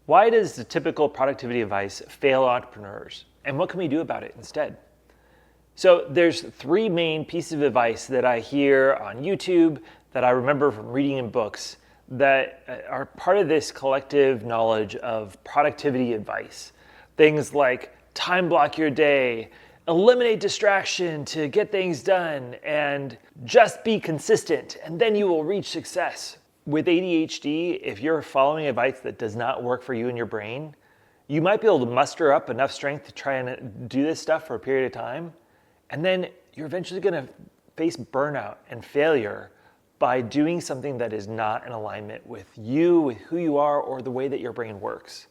Why does the typical productivity advice fail entrepreneurs? And what can we do about it instead? So there's three main pieces of advice that I hear on YouTube, that I remember from reading in books, that are part of this collective knowledge of productivity advice. Things like time block your day, eliminate distraction to get things done, and just be consistent, and then you will reach success. With ADHD, if you're following advice that does not work for you and your brain, you might be able to muster up enough strength to try and do this stuff for a period of time, and then you're eventually going to face burnout and failure by doing something that is not in alignment with you, with who you are, or the way that your brain works.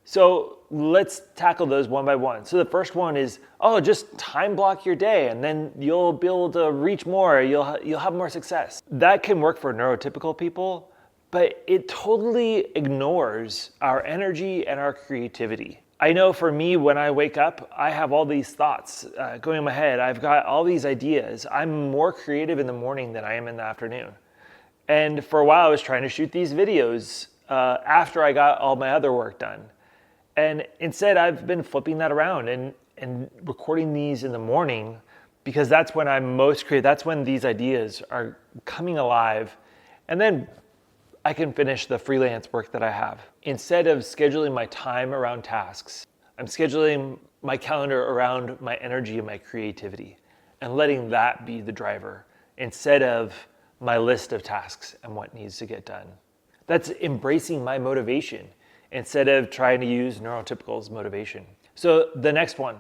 So let's tackle those one by one. So the first one is, just time block your day, and then you'll be able to reach more, you'll have more success. That can work for neurotypical people, but it totally ignores our energy and our creativity. I know for me, when I wake up, I have all these thoughts going in my head. I've got all these ideas. I'm more creative in the morning than I am in the afternoon. And for a while, I was trying to shoot these videos after I got all my other work done. And instead, I've been flipping that around and recording these in the morning, because that's when I'm most creative. That's when these ideas are coming alive. And then I can finish the freelance work that I have. Instead of scheduling my time around tasks, I'm scheduling my calendar around my energy and my creativity, and letting that be the driver instead of my list of tasks and what needs to get done. That's embracing my motivation instead of trying to use neurotypical's motivation. So the next one,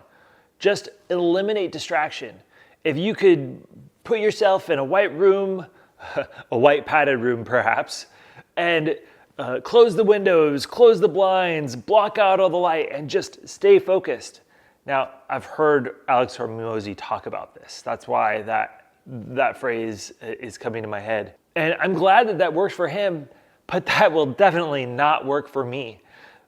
just eliminate distraction. If you could put yourself in a white room, a white padded room perhaps, and close the windows, close the blinds, block out all the light, and just stay focused. Now, I've heard Alex Hormozi talk about this. That's why that phrase is coming to my head. And I'm glad that that works for him, but that will definitely not work for me.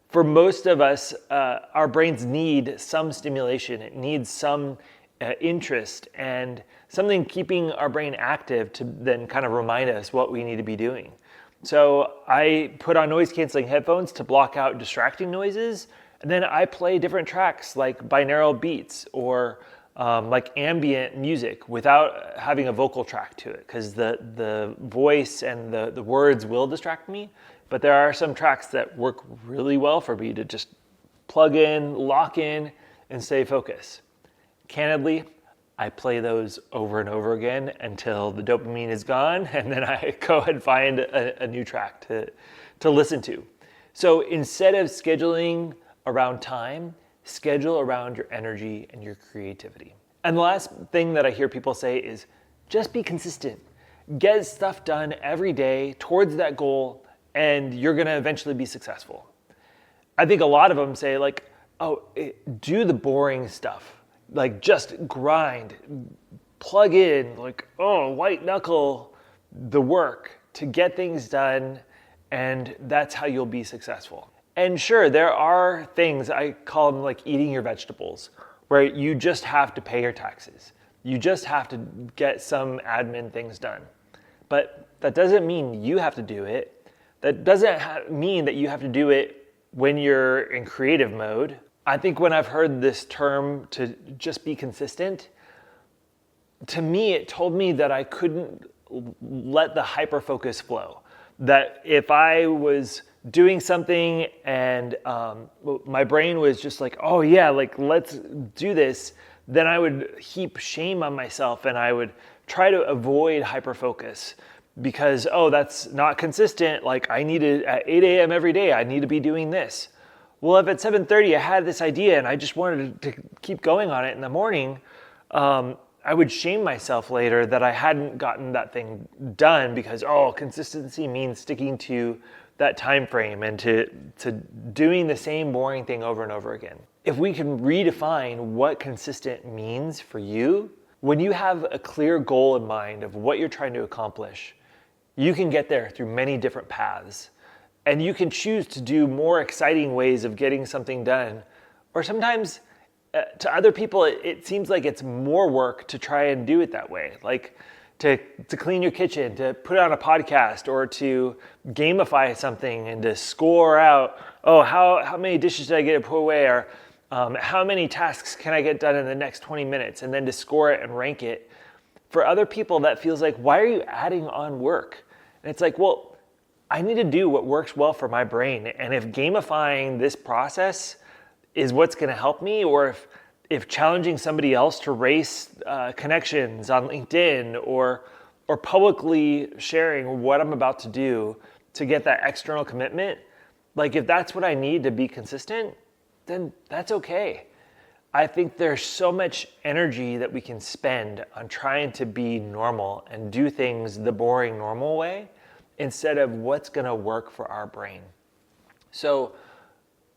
For most of us, our brains need some stimulation. It needs some interest and something keeping our brain active to then kind of remind us what we need to be doing. So I put on noise canceling headphones to block out distracting noises, and then I play different tracks like binaural beats or like ambient music without having a vocal track to it, because the voice and the words will distract me. But there are some tracks that work really well for me to just plug in, lock in, and stay focused. Candidly, I play those over and over again until the dopamine is gone, and then I go and find a new track to listen to. So instead of scheduling around time, schedule around your energy and your creativity. And the last thing that I hear people say is just be consistent. Get stuff done every day towards that goal, and you're gonna eventually be successful. I think a lot of them say do the boring stuff. Like just grind, plug in, white knuckle the work to get things done, and that's how you'll be successful. And sure, there are things, I call them like eating your vegetables, where you just have to pay your taxes. You just have to get some admin things done. But that doesn't mean you have to do it. That doesn't mean that you have to do it when you're in creative mode. I think when I've heard this term to just be consistent, to me, it told me that I couldn't let the hyper-focus flow. That if I was doing something and my brain was just like, let's do this, then I would heap shame on myself and I would try to avoid hyper-focus because, that's not consistent. Like I need to, at 8 a.m. every day, I need to be doing this. Well, if at 7:30 I had this idea and I just wanted to keep going on it in the morning, I would shame myself later that I hadn't gotten that thing done because, consistency means sticking to that time frame and to doing the same boring thing over and over again. If we can redefine what consistent means for you, when you have a clear goal in mind of what you're trying to accomplish, you can get there through many different paths. And you can choose to do more exciting ways of getting something done. Or sometimes to other people, it seems like it's more work to try and do it that way. Like to clean your kitchen, to put on a podcast, or to gamify something and to score out oh, how many dishes did I get to put away, or how many tasks can I get done in the next 20 minutes, and then to score it and rank it. For other people, that feels like, why are you adding on work? And it's like, well, I need to do what works well for my brain. And if gamifying this process is what's going to help me, or if challenging somebody else to race connections on LinkedIn, or publicly sharing what I'm about to do to get that external commitment, like if that's what I need to be consistent, then that's okay. I think there's so much energy that we can spend on trying to be normal and do things the boring normal way instead of what's going to work for our brain. So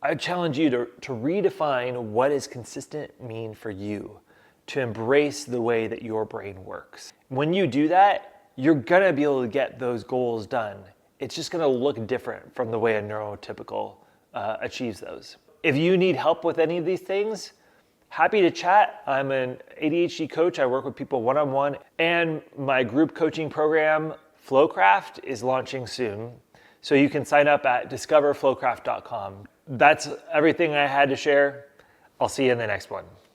I challenge you to redefine what does consistent mean for you, to embrace the way that your brain works. When you do that, you're going to be able to get those goals done. It's just going to look different from the way a neurotypical achieves those. If you need help with any of these things, happy to chat. I'm an ADHD coach. I work with people one-on-one, and my group coaching program, Flowcraft, is launching soon. So you can sign up at discoverflowcraft.com. That's everything I had to share. I'll see you in the next one.